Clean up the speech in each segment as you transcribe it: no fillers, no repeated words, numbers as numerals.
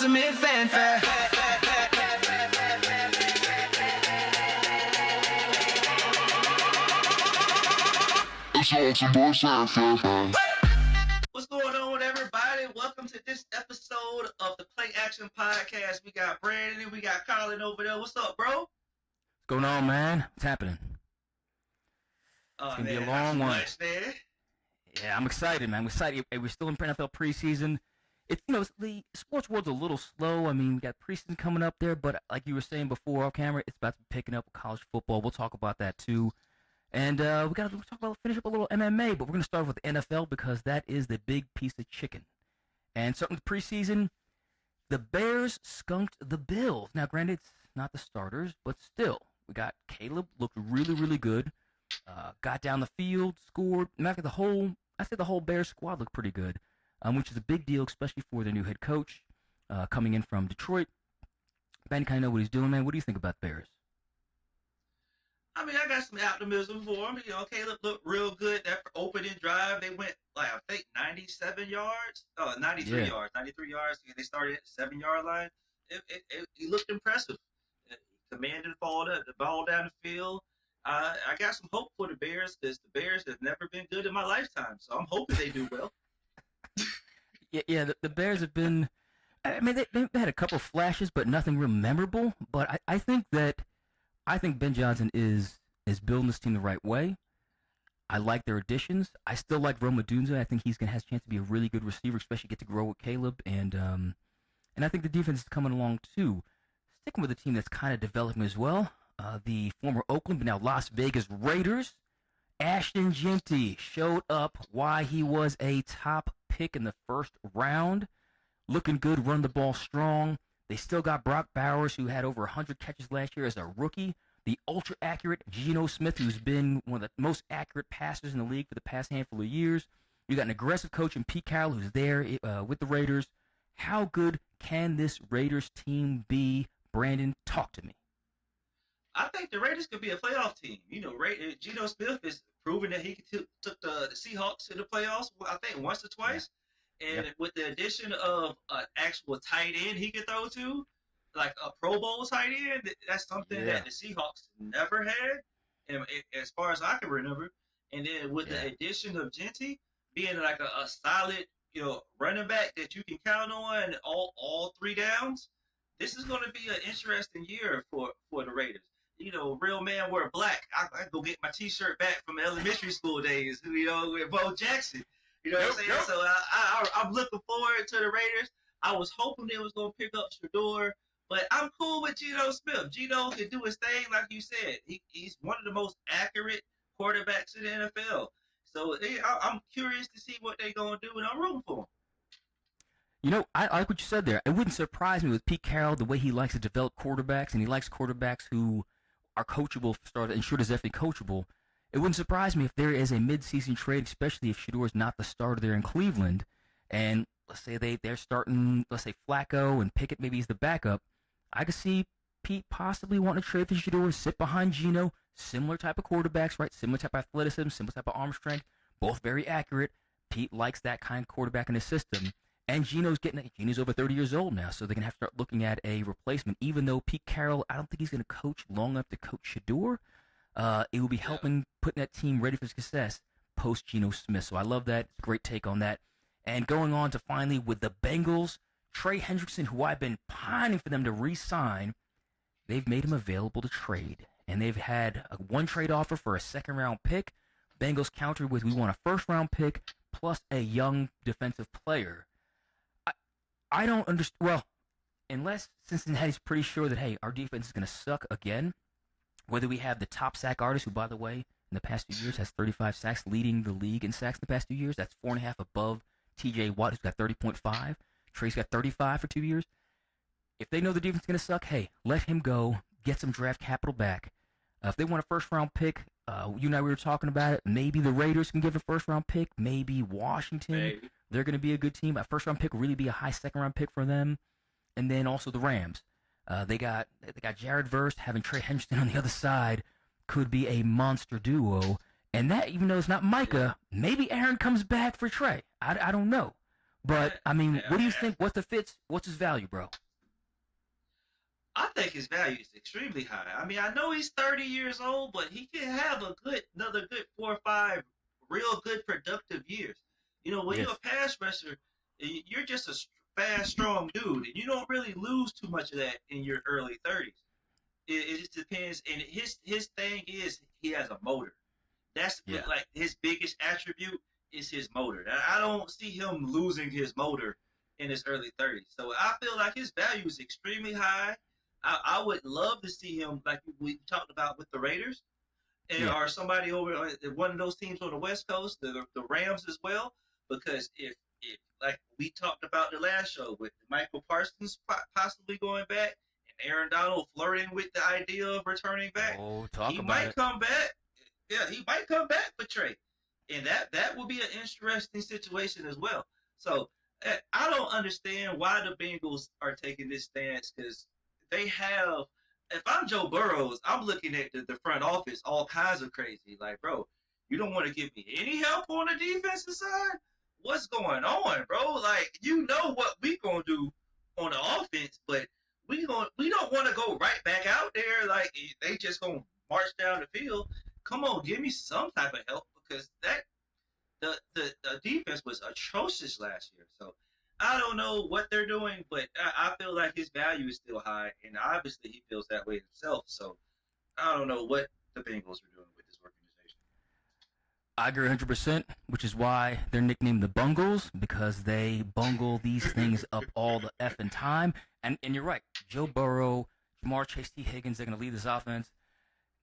ultimate fanfare. What's going on, everybody? Welcome to this episode of the Play Action Podcast. We got Brandon and we got Colin over there. What's up, bro? What's going on, man? What's happening? It's gonna be a long one. much, man. Yeah, I'm excited, man. I'm excited. We're still in NFL preseason. It's the sports world's a little slow. I mean, we got preseason coming up there, but like you were saying before off camera, it's about to be picking up with college football. We'll talk about that too. And we got to finish up a little MMA, but we're going to start with the NFL because that is the big piece of chicken. And starting with preseason, the Bears skunked the Bills. Now, granted, it's not the starters, but still, we got Caleb, looked really, really good. Got down the field, scored. Matter of fact, the whole Bears squad looked pretty good, which is a big deal, especially for their new head coach coming in from Detroit. Ben kind of know what he's doing, man. What do you think about the Bears? I mean, I got some optimism for him. You know, Caleb looked real good. That opening drive, they went, I think, 97 yards. Oh, 93 yards. 93 yards. They started at the 7-yard line. He looked impressive. He commanded the ball down the field. I got some hope for the Bears because the Bears have never been good in my lifetime. So I'm hoping they do well. Yeah. The Bears have been. I mean, they've had a couple flashes, but nothing real memorable. But I think Ben Johnson is building this team the right way. I like their additions. I still like Rome Odunze. I think he's gonna have a chance to be a really good receiver, especially get to grow with Caleb. And I think the defense is coming along too. Sticking with a team that's kind of developing as well. The former Oakland, but now Las Vegas Raiders, Ashton Jeanty showed up why he was a top pick in the first round. Looking good, run the ball strong. They still got Brock Bowers, who had over 100 catches last year as a rookie. The ultra-accurate Geno Smith, who's been one of the most accurate passers in the league for the past handful of years. You got an aggressive coach in Pete Carroll, who's there with the Raiders. How good can this Raiders team be? Brandon, talk to me. I think the Raiders could be a playoff team. You know, Geno Smith is proving that he took the Seahawks to the playoffs, I think, once or twice. And with the addition of an actual tight end he could throw to, like a Pro Bowl tight end, that's something that the Seahawks never had, and as far as I can remember. And then with the addition of Jeanty being like a solid, running back that you can count on all 3 downs, this is going to be an interesting year for the Raiders. Real man wear black. I go get my T-shirt back from elementary school days, with Bo Jackson. You know what I'm saying? Yep. So I'm looking forward to the Raiders. I was hoping they was going to pick up Shador, but I'm cool with Geno Smith. Geno can do his thing, like you said. He's one of the most accurate quarterbacks in the NFL. So I'm curious to see what they're going to do, and I'm rooting for them. I like what you said there. It wouldn't surprise me with Pete Carroll, the way he likes to develop quarterbacks, and he likes quarterbacks who are coachable for starters, and Shador's definitely coachable. It wouldn't surprise me if there is a mid-season trade, especially if Shador is not the starter there in Cleveland, and let's say they're starting, let's say Flacco and Pickett, maybe he's the backup. I could see Pete possibly wanting to trade for Shador, sit behind Geno, similar type of quarterbacks, right? Similar type of athleticism, similar type of arm strength, both very accurate. Pete likes that kind of quarterback in his system. And Geno's over 30 years old now, so they're going to have to start looking at a replacement. Even though Pete Carroll, I don't think he's going to coach long enough to coach Shador. It will be helping putting that team ready for success post Geno Smith. So I love that. It's a great take on that. And going on to finally with the Bengals, Trey Hendrickson, who I've been pining for them to re-sign, they've made him available to trade. And they've had one trade offer for a second-round pick. Bengals countered with, we want a first-round pick plus a young defensive player. I don't understand. Well, unless Cincinnati's pretty sure that, hey, our defense is going to suck again, whether we have the top sack artist, who, by the way, in the past 2 years has 35 sacks, leading the league in sacks in the past 2 years. That's 4.5 above T.J. Watt, who's got 30.5. Trey's got 35 for 2 years. If they know the defense is going to suck, hey, let him go, get some draft capital back. If they want a first-round pick, you and I, we were talking about it, maybe the Raiders can give a first-round pick, maybe Washington. Maybe. They're going to be a good team. A first-round pick will really be a high second-round pick for them. And then also the Rams. They got Jared Verse, having Trey Hendrickson on the other side could be a monster duo. And that, even though it's not Micah, maybe Aaron comes back for Trey. I don't know. But I mean, what do you I, think? What's the fits? What's his value, bro? I think his value is extremely high. I mean, I know he's 30 years old, but he can have another good 4 or 5 real good productive years. You know, when you're Yes. a pass rusher, you're just a fast, strong dude, and you don't really lose too much of that in your early 30s. It just depends. And his thing is he has a motor. That's Yeah. like his biggest attribute is his motor. I don't see him losing his motor in his early 30s. So I feel like his value is extremely high. I would love to see him like we talked about with the Raiders and Yeah. or somebody over one of those teams on the West Coast, the Rams as well. Because if like we talked about the last show with Michael Parsons possibly going back and Aaron Donald flirting with the idea of returning back, Oh, talk he about might it. come back. Yeah, he might come back for Trey, and that will be an interesting situation as well. So I don't understand why the Bengals are taking this stance because they have. If I'm Joe Burrows, I'm looking at the front office all kinds of crazy. Like, bro, you don't want to give me any help on the defensive side? What's going on, bro? Like, you know what we gonna do on the offense, but we don't want to go right back out there. Like, they just gonna march down the field. Come on, give me some type of help because the defense was atrocious last year. So I don't know what they're doing, but I feel like his value is still high, and obviously he feels that way himself. So I don't know what the Bengals are doing with this organization. I agree 100%, which is why they're nicknamed the Bungles, because they bungle these things up all the effing time. And you're right. Joe Burrow, Jamar Chase, T. Higgins, they're going to lead this offense.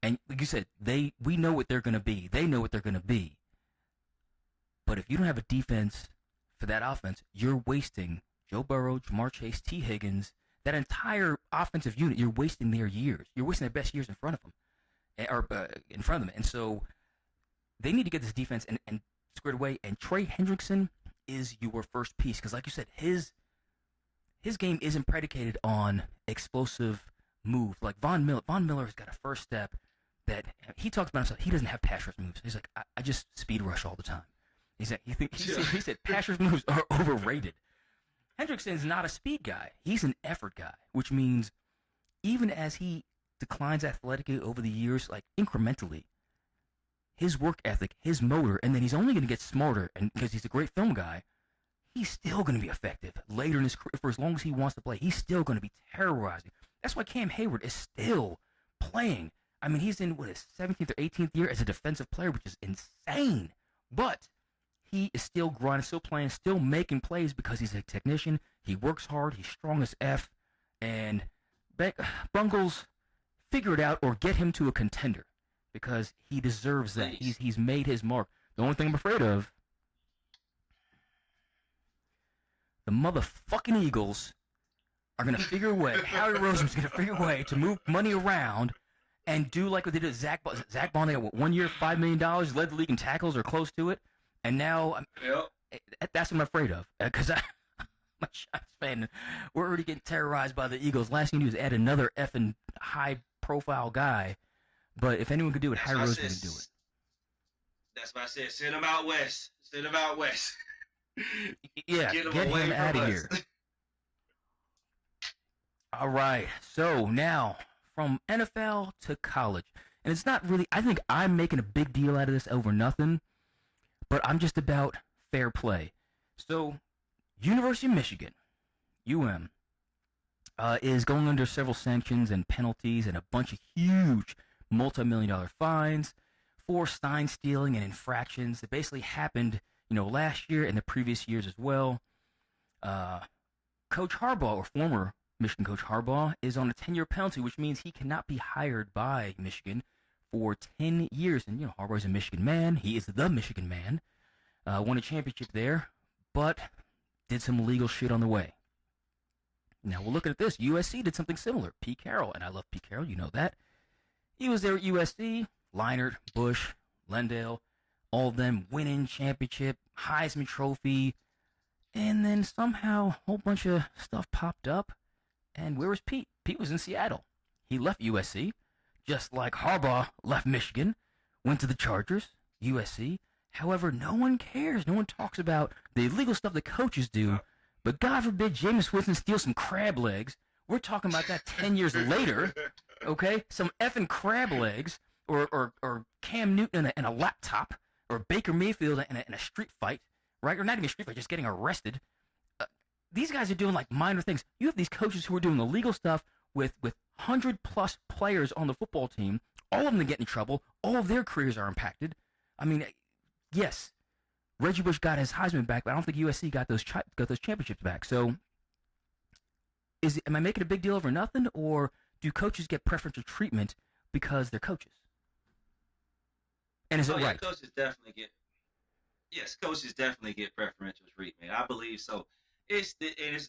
And like you said, we know what they're going to be. They know what they're going to be. But if you don't have a defense for that offense, you're wasting Joe Burrow, Jamar Chase, T. Higgins, that entire offensive unit. You're wasting their years. You're wasting their best years in front of them, in front of them. And so they need to get this defense and squared away. And Trey Hendrickson is your first piece because, like you said, his game isn't predicated on explosive moves. Like Von Miller's got a first step that he talks about himself. He doesn't have pass rush moves. He's like, I just speed rush all the time. He said pass rush moves are overrated. Hendrickson is not a speed guy. He's an effort guy, which means even as he declines athletically over the years, like incrementally, his work ethic, his motor, and then he's only going to get smarter, and because he's a great film guy, he's still going to be effective later in his career for as long as he wants to play. He's still going to be terrorizing. That's why Cam Hayward is still playing. I mean, he's in his 17th or 18th year as a defensive player, which is insane. But he is still grinding, still playing, still making plays because he's a technician. He works hard. He's strong as F. And Bungles, figure it out or get him to a contender because he deserves that. He's made his mark. The only thing I'm afraid of, the motherfucking Eagles are going to figure a way. Howie Roseman's going to figure a way to move money around and do like what they did with Zach Bond. They got 1 year, $5 million, led the league in tackles or close to it. And now, that's what I'm afraid of. Because I'm a Giants fan. We're already getting terrorized by the Eagles. Last thing you do is add another effing high-profile guy. But if anyone could do it, Howie Roseman can do it. That's why I said send him out west. Send him out west. Yeah, get him out of here. All right, so now from NFL to college. And it's not really, I think I'm making a big deal out of this over nothing, but I'm just about fair play. So, University of Michigan, UM, is going under several sanctions and penalties and a bunch of huge multi-million-dollar fines for sign stealing and infractions that basically happened, last year and the previous years as well. Coach Harbaugh, or former Michigan coach Harbaugh, is on a 10-year penalty, which means he cannot be hired by Michigan for 10 years. And, Harbaugh's a Michigan man. He is the Michigan man. Won a championship there, but did some illegal shit on the way. Now, we're looking at this. USC did something similar. Pete Carroll, and I love Pete Carroll, you know that. He was there at USC. Leinart, Bush, Lendale, all of them winning championship, Heisman Trophy, and then somehow a whole bunch of stuff popped up. And where was Pete? Pete was in Seattle. He left USC, just like Harbaugh left Michigan, went to the Chargers, USC, However, no one cares. No one talks about the illegal stuff that coaches do. But God forbid Jameis Winston steals some crab legs. We're talking about that 10 years later, okay? Some effing crab legs, or Cam Newton in a laptop, or Baker Mayfield in a street fight, right? Or not even a street fight, just getting arrested. These guys are doing like minor things. You have these coaches who are doing illegal stuff with 100+ players on the football team. All of them get in trouble. All of their careers are impacted. I mean, yes, Reggie Bush got his Heisman back, but I don't think USC got those championships back. So, am I making a big deal over nothing, or do coaches get preferential treatment because they're coaches? And is it right? Coaches definitely get preferential treatment. I believe so. It's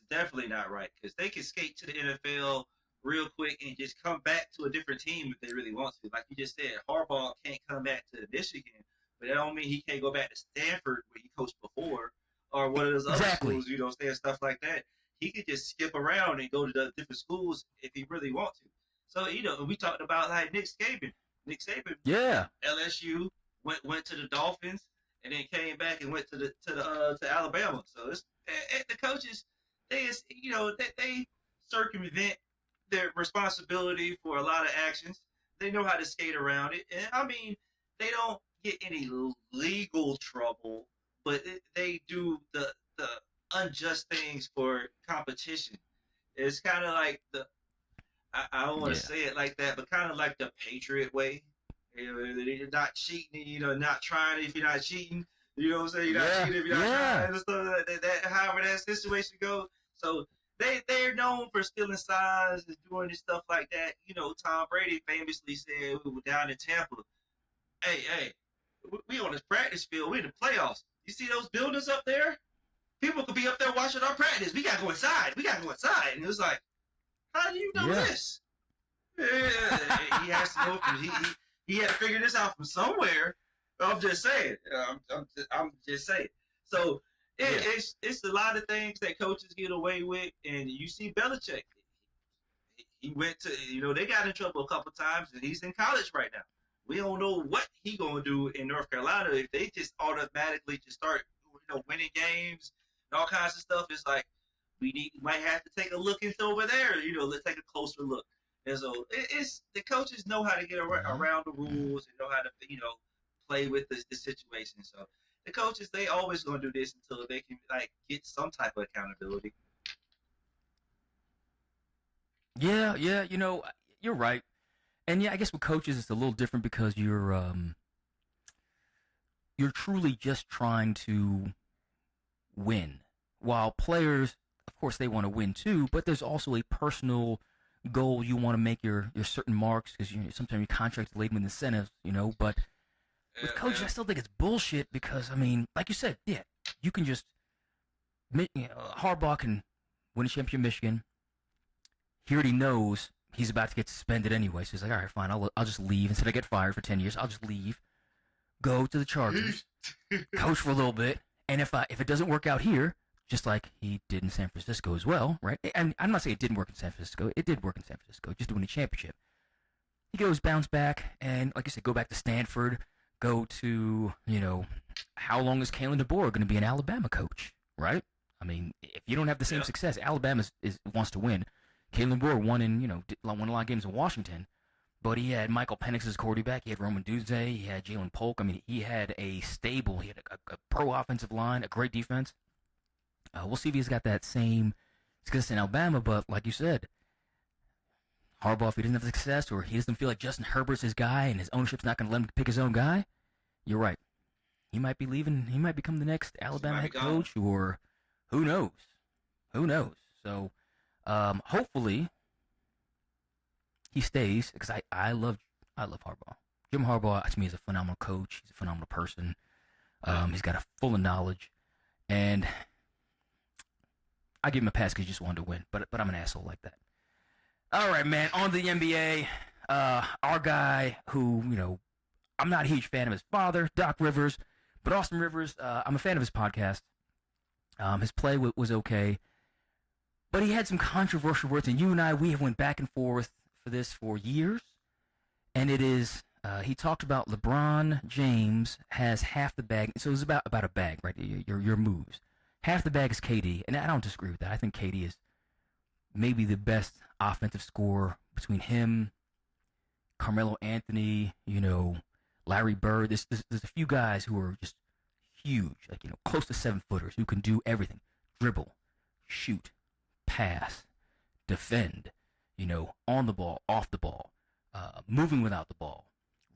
definitely not right because they can skate to the NFL real quick and just come back to a different team if they really want to. Like you just said, Harbaugh can't come back to Michigan, but that don't mean he can't go back to Stanford where he coached before, or one of those other schools, saying stuff like that. He could just skip around and go to the different schools if he really wants to. So, we talked about like Nick Saban. Yeah. LSU went to the Dolphins and then came back and went to Alabama. So it's the coaches, they circumvent their responsibility for a lot of actions. They know how to skate around it, and I mean, they don't get any legal trouble, but they do the unjust things for competition. It's kind of like I don't want to say it like that, but kind of like the Patriot way. You're not cheating, not trying if you're not cheating. You know what I'm saying? You're not cheating if you're not trying, and stuff like that. However that situation goes. So they're known for stealing signs and doing stuff like that. Tom Brady famously said we were down in Tampa. Hey, we on this practice field. We in the playoffs. You see those buildings up there? People could be up there watching our practice. We gotta go inside. And it was like, how do you know this? He has to know because he had to figure this out from somewhere. I'm just saying. I'm just saying. So it's a lot of things that coaches get away with, and you see Belichick. He went to they got in trouble a couple times, and he's in college right now. We don't know what he gonna do in North Carolina if they just automatically just start winning games and all kinds of stuff. It's like we might have to take a look into over there. Let's take a closer look. And so it's the coaches know how to get around the rules and know how to play with the situation. So the coaches, they always gonna do this until they can get some type of accountability. Yeah, you're right. And I guess with coaches it's a little different because you're truly just trying to win. While players, of course, they want to win too, but there's also a personal goal. You want to make your certain marks because sometimes your contract's laden with incentives, but with coaches, I still think it's bullshit because, I mean, like you said, you can just, Harbaugh can win a championship in Michigan. He already knows he's about to get suspended anyway, so he's like, all right, fine, I'll just leave. Instead of get fired for 10 years, I'll just leave, go to the Chargers, coach for a little bit, and if it doesn't work out here, just like he did in San Francisco as well, right? And I'm not saying it didn't work in San Francisco. It did work in San Francisco, just to win a championship. He goes bounce back, and like I said, go back to Stanford, go to, how long is Kalen DeBoer going to be an Alabama coach, right? I mean, if you don't have the same success, Alabama wants to win. Kalen DeBoer won a lot of games in Washington, but he had Michael Penix as quarterback. He had Roman Duze. He had Jalen Polk. I mean, he had a stable. He had a pro offensive line, a great defense. We'll see if he's got that same success in Alabama, but like you said, Harbaugh, if he doesn't have success or he doesn't feel like Justin Herbert's his guy and his ownership's not going to let him pick his own guy, you're right. He might be leaving. He might become the next Alabama head coach, or who knows? So, hopefully, he stays because I love Harbaugh. Jim Harbaugh, to me, is a phenomenal coach. He's a phenomenal person. He's got a full of knowledge, and I give him a pass because he just wanted to win, but I'm an asshole like that. All right, man, on to the NBA. Our guy who, I'm not a huge fan of his father, Doc Rivers, but Austin Rivers, I'm a fan of his podcast. His play was okay, but he had some controversial words, and you and I, we have went back and forth for this for years, and it is He talked about LeBron James has half the bag. So it's about a bag, right? Your moves. Half the bag is KD, and I don't disagree with that. I think KD is maybe the best offensive scorer between him, Carmelo Anthony, Larry Bird. There's a few guys who are just huge, like close to 7-footers who can do everything: dribble, shoot, pass, defend, on the ball, off the ball, moving without the ball,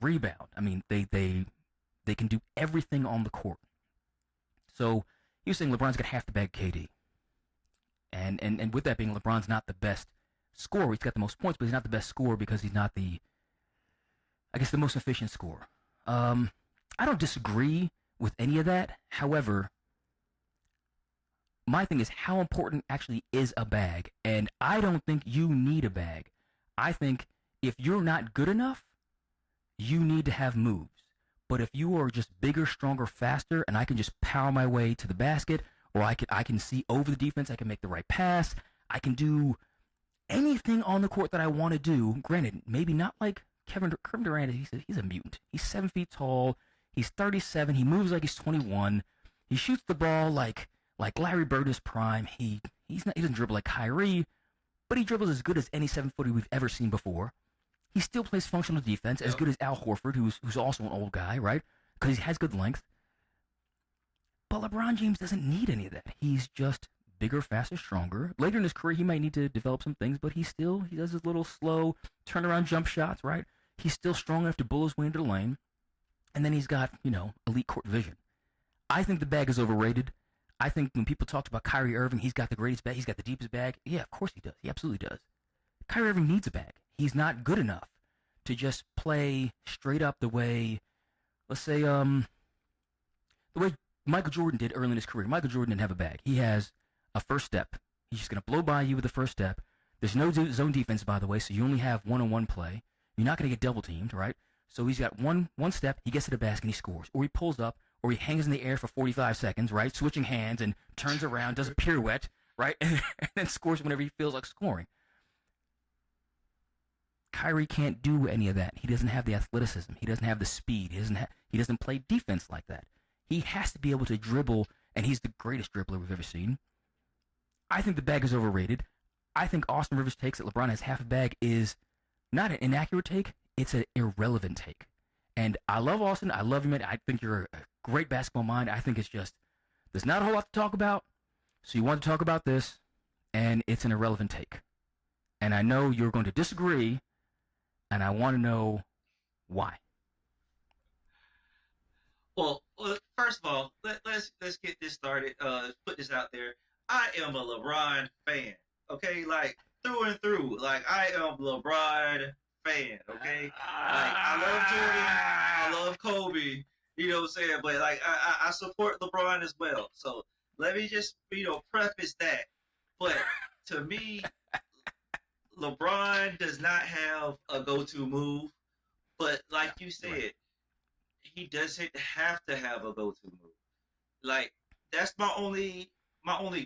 rebound. I mean, they can do everything on the court. So you're saying LeBron's got half the bag KD. And with that being, LeBron's not the best scorer. He's got the most points, but he's not the best scorer because he's not the most efficient scorer. I don't disagree with any of that. However, my thing is how important actually is a bag. And I don't think you need a bag. I think if you're not good enough, you need to have moves. But if you are just bigger, stronger, faster, and I can just power my way to the basket, or I can see over the defense, I can make the right pass, I can do anything on the court that I want to do. Granted, maybe not like Kevin Durant. He's a mutant. He's 7 feet tall. He's 37. He moves like he's 21. He shoots the ball like Larry Bird is prime. He doesn't dribble like Kyrie, but he dribbles as good as any 7-footer we've ever seen before. He still plays functional defense, as good as Al Horford, who's also an old guy, right? Because he has good length. But LeBron James doesn't need any of that. He's just bigger, faster, stronger. Later in his career, he might need to develop some things, but he does his little slow turnaround jump shots, right? He's still strong enough to bull his way into the lane. And then he's got, elite court vision. I think the bag is overrated. I think when people talked about Kyrie Irving, he's got the greatest bag, he's got the deepest bag. Yeah, of course he does. He absolutely does. Kyrie Irving needs a bag. He's not good enough to just play straight up the way, let's say, the way Michael Jordan did early in his career. Michael Jordan didn't have a bag. He has a first step. He's just going to blow by you with the first step. There's no zone defense, by the way, so you only have one-on-one play. You're not going to get double teamed, right? So he's got one step, he gets to the basket and he scores. Or he pulls up, or he hangs in the air for 45 seconds, right? Switching hands and turns around, does a pirouette, right? and then scores whenever he feels like scoring. Kyrie can't do any of that. He doesn't have the athleticism. He doesn't have the speed. He doesn't play defense like that. He has to be able to dribble, and he's the greatest dribbler we've ever seen. I think the bag is overrated. I think Austin Rivers' takes that LeBron has half a bag is not an inaccurate take. It's an irrelevant take. And I love Austin. I love you, man. I think you're a great basketball mind. I think it's just, there's not a whole lot to talk about, so you want to talk about this, and it's an irrelevant take. And I know you're going to disagree, and I want to know why. Well, first of all, let's get this started. Put this out there. I am a LeBron fan. Okay, like through and through. Like I am LeBron fan. Okay, like I love Jordan. I love Kobe. You know what I'm saying? But like I support LeBron as well. So let me just preface that. But to me, LeBron does not have a go-to move. But like you said. Right. He doesn't have to have a go-to move. Like that's my only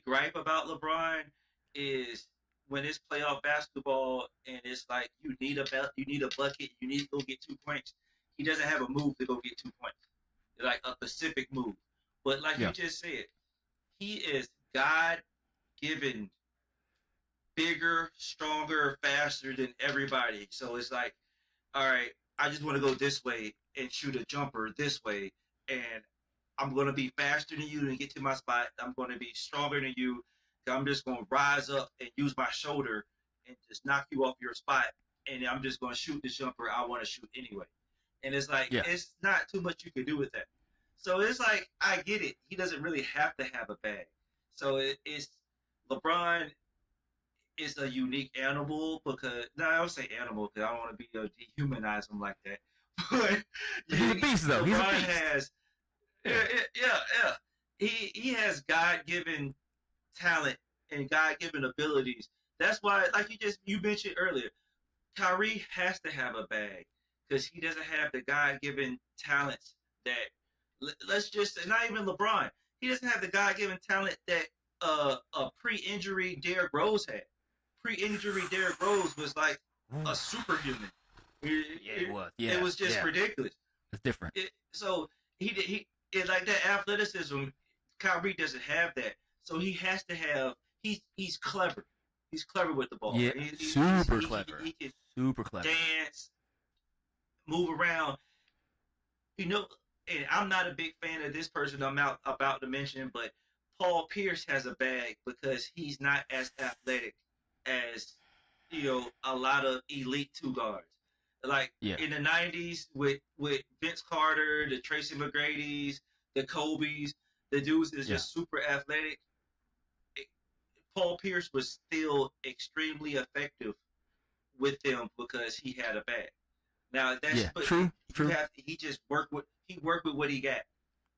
gripe about LeBron is when it's playoff basketball and it's like you need a bucket, you need to go get 2 points. He doesn't have a move to go get 2 points, like a specific move. But like you just said, he is God-given, bigger, stronger, faster than everybody. So it's like, all right, I just want to go this way and shoot a jumper this way, and I'm going to be faster than you and get to my spot. I'm going to be stronger than you. I'm just going to rise up and use my shoulder and just knock you off your spot, and I'm just going to shoot the jumper I want to shoot anyway. And it's like, it's not too much you can do with that. So it's like, I get it. He doesn't really have to have a bag. So it's LeBron is a unique animal because, I don't say animal because I don't want to dehumanize him like that. But he's a beast, though. He's a beast. Has, He has God-given talent and God-given abilities. That's why, like you mentioned earlier, Kyrie has to have a bag because he doesn't have the God-given talents that, let's just, not even LeBron, he doesn't have the God-given talent that a pre-injury Derrick Rose had. Pre-injury Derrick Rose was like a superhuman. It was. Yeah, It was just ridiculous. It's different. So like that athleticism. Kyrie doesn't have that, so he has to have. He's clever. He's clever with the ball. Yeah, super clever. He can super clever. Dance, move around. And I'm not a big fan of this person I'm about to mention, but Paul Pierce has a bag because he's not as athletic as a lot of elite two guards. Like in the '90s with Vince Carter, the Tracy McGrady's, the Kobe's, the dudes is just super athletic. Paul Pierce was still extremely effective with them because he had a bag. Now that's true. He just worked with what he got.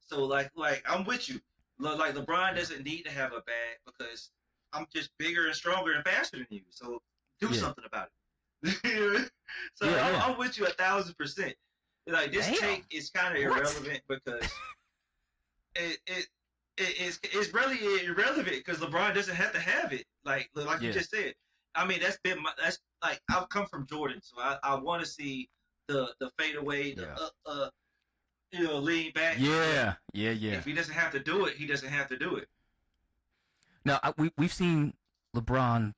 So like I'm with you. Like LeBron doesn't need to have a bag because I'm just bigger and stronger and faster than you. So do something about it. I'm with you 1,000%. Like this take is kind of irrelevant because it's really irrelevant because LeBron doesn't have to have it. Like you just said. I mean that's like I've come from Jordan, so I want to see the fadeaway, the lean back. Yeah. If he doesn't have to do it, he doesn't have to do it. Now we've seen LeBron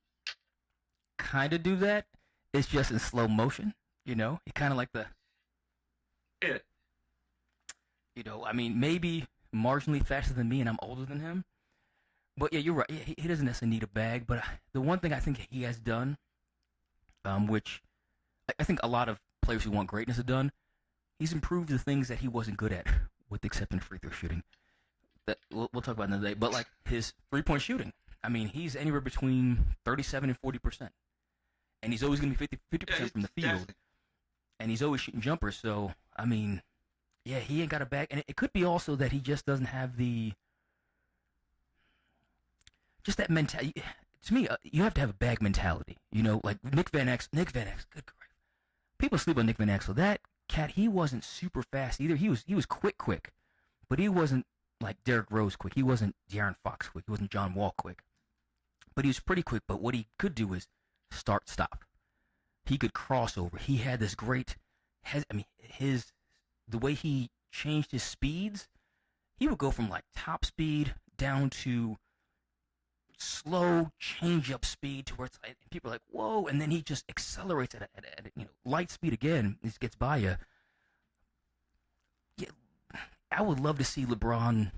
kind of do that. It's just in slow motion, he kind of like the. Yeah. I mean, maybe marginally faster than me, and I'm older than him. But yeah, you're right. He doesn't necessarily need a bag. But the one thing I think he has done, which I think a lot of players who want greatness have done, he's improved the things that he wasn't good at, with the exception of free throw shooting. That we'll talk about another day. But like his 3-point shooting, I mean, he's anywhere between 37 and 40%, and he's always going to be 50% from the field, definitely. And he's always shooting jumpers. So I mean, yeah, he ain't got a bag, and it could be also that he just doesn't have just that mentality. To me, you have to have a bag mentality. Like Nick Van Exel. Good grief. People sleep on Nick Van Exel. That cat, he wasn't super fast either. He was quick, but he wasn't like Derrick Rose quick. He wasn't De'Aaron Fox quick. He wasn't John Wall quick. But he was pretty quick. But what he could do is start, stop. He could cross over. He had this great. The way he changed his speeds, he would go from like top speed down to slow change-up speed to where it's like people are like, whoa, and then he just accelerates at light speed again. He just gets by you. Yeah, I would love to see LeBron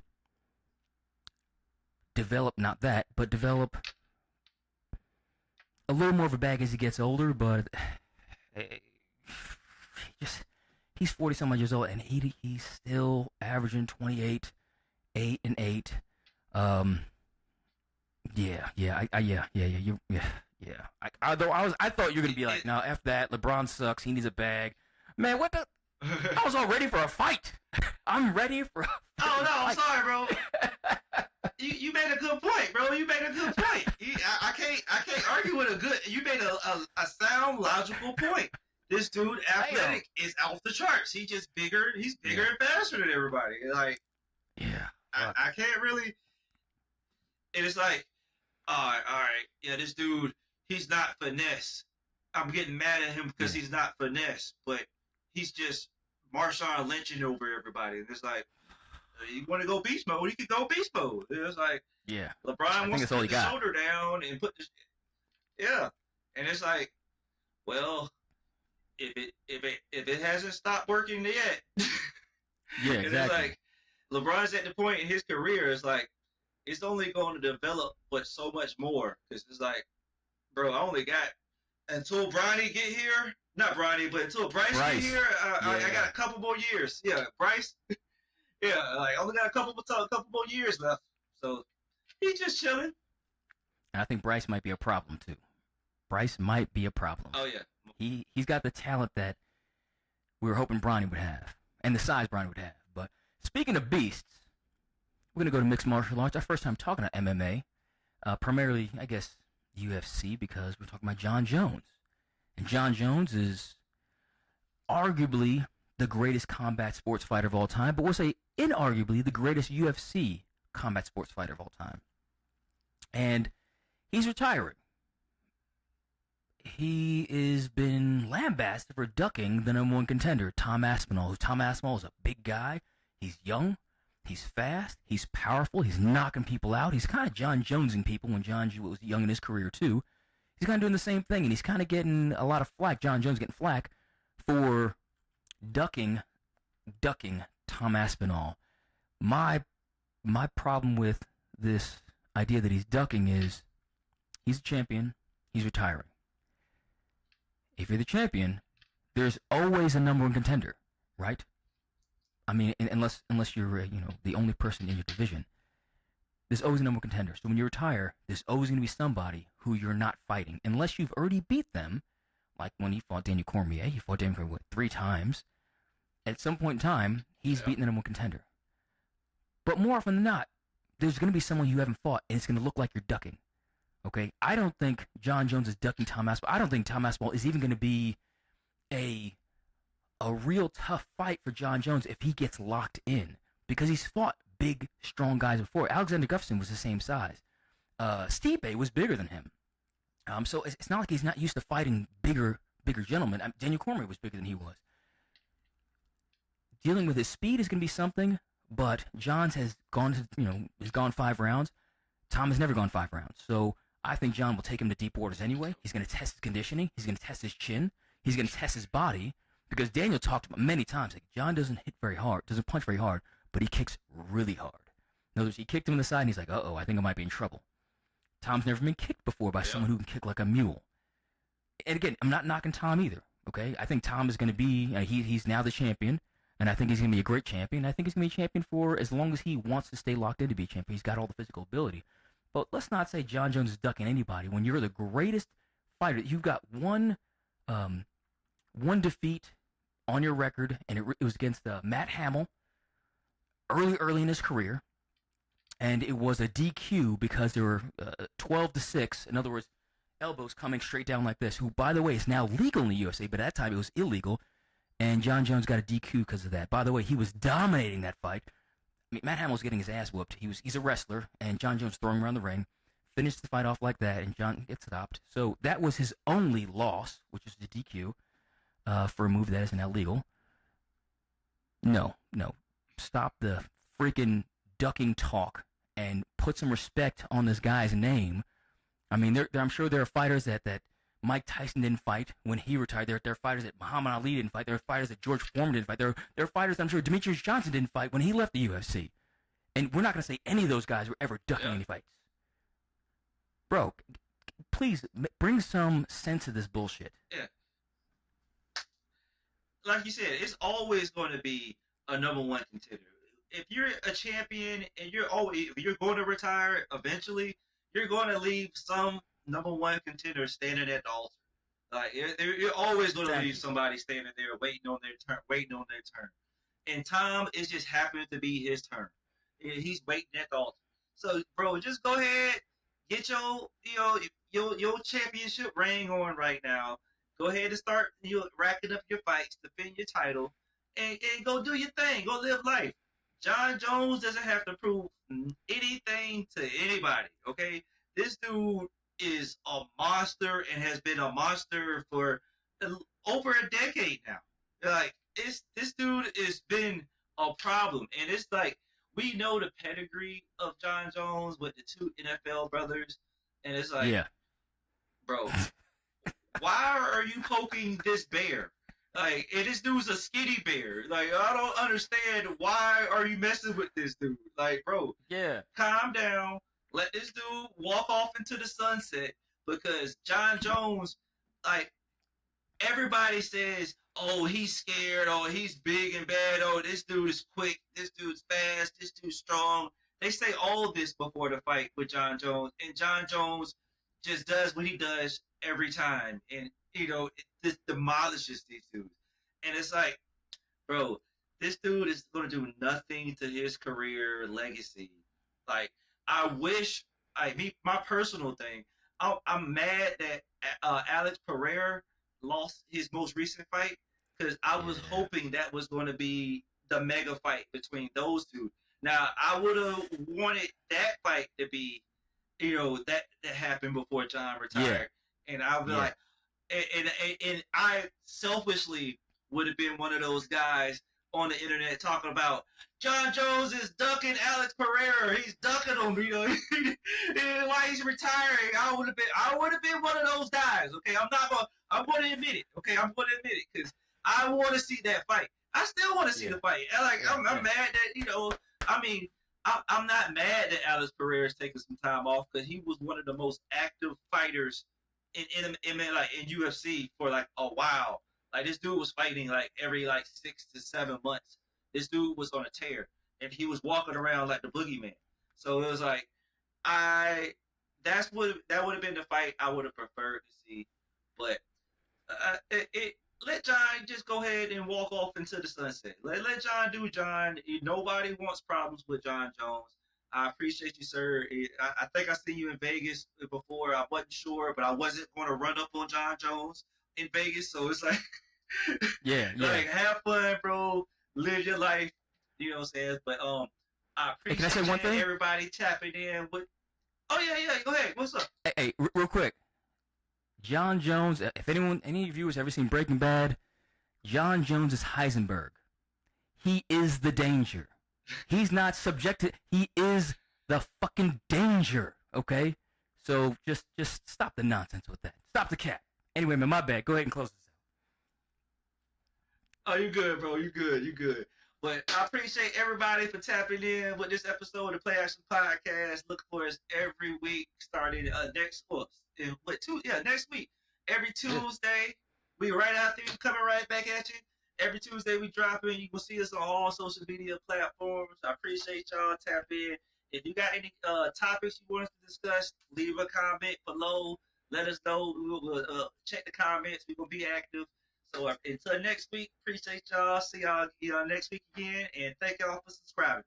develop a little more of a bag as he gets older, but he's 40-some odd years old, and he's still averaging 28, 8 and 8. I thought you were gonna be like, no, F that. LeBron sucks. He needs a bag. Man, what the? I was all ready for a fight. I'm ready for. I'm sorry, bro. You made a good point, bro. You made a good point. I can't argue with a good. You made a sound, logical point. This dude, athletic, is off the charts. He's just bigger. He's bigger and faster than everybody. Like, I can't really. And it's like, all right, yeah, this dude, he's not finesse. I'm getting mad at him because he's not finesse, but he's just Marshawn Lynching over everybody. And it's like, you want to go beast mode? You can go beast mode. It's like, LeBron wants to put the shoulder down and put the, and it's like, well, if it hasn't stopped working yet, exactly. And it's like, LeBron's at the point in his career, it's like, it's only going to develop, but so much more. Because it's like, bro, I only got until Bronny get here. Not Bronny, but until Bryce get here, I got a couple more years. Yeah, Bryce. Like I only got a couple more years left. So he's just chilling. And I think Bryce might be a problem too. Bryce might be a problem. Oh yeah. He's got the talent that we were hoping Bronny would have, and the size Bronny would have. But speaking of beasts. We're going to go to mixed martial arts. Our first time talking about MMA. Primarily, I guess, UFC because we're talking about Jon Jones. And Jon Jones is arguably the greatest combat sports fighter of all time, but we'll say inarguably the greatest UFC combat sports fighter of all time. And he's retiring. he is been lambasted for ducking the number one contender, Tom Aspinall. Tom Aspinall is a big guy. He's young. He's fast. He's powerful. He's knocking people out. He's kind of Jon Jonesing people when Jon was young in his career too. He's kind of doing the same thing, and he's kind of getting a lot of flack. Jon Jones getting flack for ducking Tom Aspinall. My problem with this idea that he's ducking is he's a champion. He's retiring. If you're the champion, there's always a number one contender, right? I mean, unless you're the only person in your division, there's always a number one contender. So when you retire, there's always going to be somebody who you're not fighting, unless you've already beat them. Like when he fought Daniel Cormier, he fought Daniel Cormier 3 times. At some point in time, he's beaten the number one contender. But more often than not, there's going to be someone you haven't fought, and it's going to look like you're ducking. Okay? I don't think Jon Jones is ducking Tom Aspinall. I don't think Tom Aspinall is even going to be a real tough fight for Jon Jones if he gets locked in, because he's fought big, strong guys before. Alexander Gustafsson was the same size. Stipe was bigger than him. So it's not like he's not used to fighting bigger gentlemen. Daniel Cormier was bigger than he was. Dealing with his speed is going to be something, but Jon's has gone 5 rounds. Tom has never gone 5 rounds. So I think Jon will take him to deep waters anyway. He's going to test his conditioning. He's going to test his chin. He's going to test his body, because Daniel talked about many times, like, Jon doesn't hit very hard, doesn't punch very hard, but he kicks really hard. In other words, he kicked him in the side, and he's like, uh-oh, I think I might be in trouble. Tom's never been kicked before by someone who can kick like a mule. And again, I'm not knocking Tom either, okay? I think Tom is going to be, he's now the champion, and I think he's going to be a great champion. I think he's going to be a champion for as long as he wants to stay locked in to be a champion. He's got all the physical ability. But let's not say Jon Jones is ducking anybody. When you're the greatest fighter, you've got one defeat on your record, and it was against Matt Hamill early in his career, and it was a DQ because there were 12-6. In other words, elbows coming straight down like this, who, by the way, is now legal in the UFC, but at that time it was illegal, and Jon Jones got a DQ because of that. By the way, he was dominating that fight. I mean, Matt Hamill was getting his ass whooped. He's a wrestler, and Jon Jones throwing him around the ring, finished the fight off like that, and Jon gets stopped. So that was his only loss, which is the DQ. For a move that is now legal. No. Stop the freaking ducking talk and put some respect on this guy's name. I mean, I'm sure there are fighters that Mike Tyson didn't fight when he retired. There are fighters that Muhammad Ali didn't fight. There are fighters that George Foreman didn't fight. There are fighters that I'm sure Demetrius Johnson didn't fight when he left the UFC. And we're not going to say any of those guys were ever ducking any fights. Bro, please bring some sense to this bullshit. Yeah. Like you said, it's always going to be a number one contender. If you're a champion and if you're going to retire eventually, you're going to leave some number one contender standing at the altar. Like you're always going to leave somebody standing there waiting on their turn. And Tom is just happening to be his turn. He's waiting at the altar. So, bro, just go ahead, get your championship ring on right now. Go ahead and start racking up your fights, defend your title, and go do your thing. Go live life. Jon Jones doesn't have to prove anything to anybody, okay? This dude is a monster and has been a monster for over a decade now. Like, this dude has been a problem. And it's like, we know the pedigree of Jon Jones with the 2 NFL brothers. And it's like, bro, why are you poking this bear? Like, and this dude's a skinny bear. Like, I don't understand, why are you messing with this dude? Like, bro, calm down. Let this dude walk off into the sunset, because Jon Jones, like, everybody says, oh, he's scared, oh, he's big and bad, oh, this dude is quick, this dude's fast, this dude's strong. They say all of this before the fight with Jon Jones, and Jon Jones just does what he does every time, and it demolishes these dudes. And it's like, bro, this dude is going to do nothing to his career legacy. Like, I wish, my personal thing, I'm mad that Alex Pereira lost his most recent fight, because I was hoping that was going to be the mega fight between those two. Now, I would have wanted that fight to be, that happened before Jon retired. And I would be like, and I selfishly would have been one of those guys on the internet talking about Jon Jones is ducking Alex Pereira. He's ducking him. Why he's retiring. I would have been one of those guys. Okay, I'm going to admit it. Okay, I'm going to admit it because I want to see that fight. I still want to see the fight. I'm mad that I mean. I'm not mad that Alex Pereira is taking some time off because he was one of the most active fighters in UFC for like a while. Like this dude was fighting like every like 6 to 7 months. This dude was on a tear and he was walking around like the boogeyman. So it was like that would have been the fight I would have preferred to see, but let Jon just go ahead and walk off into the sunset. Let Jon do Jon. Nobody wants problems with Jon Jones. I appreciate you, sir. I think I seen you in Vegas before. I wasn't sure, but I wasn't going to run up on Jon Jones in Vegas. So it's like, like have fun, bro. Live your life. You know what I'm saying? But I appreciate can I say one thing? Everybody tapping in. Oh yeah. Go ahead. What's up? Hey, real quick. Jon Jones. If any of you has ever seen Breaking Bad, Jon Jones is Heisenberg. He is the danger. He's not subjected. He is the fucking danger. Okay, so just stop the nonsense with that. Stop the cap. Anyway, man, my bad. Go ahead and close this out. Oh, you good, bro. You good. But I appreciate everybody for tapping in with this episode of the Play Action Podcast. Look for us every week, starting next week. Every Tuesday, we right after you, coming right back at you. Every Tuesday we drop in. You can see us on all social media platforms. I appreciate y'all. Tap in. If you got any topics you want us to discuss, leave a comment below. Let us know. We'll check the comments. We're going to be active. So until next week, appreciate y'all. See y'all next week again. And thank y'all for subscribing.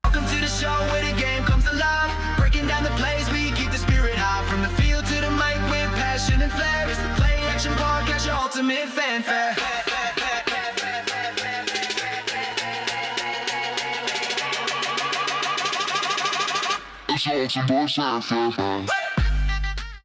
Welcome to the show where the game comes alive. Breaking down the plays, we keep the spirit high. From the field to the mic with passion and flair. It's the Play Action Podcast, your ultimate fanfare. It's ultimate fanfare.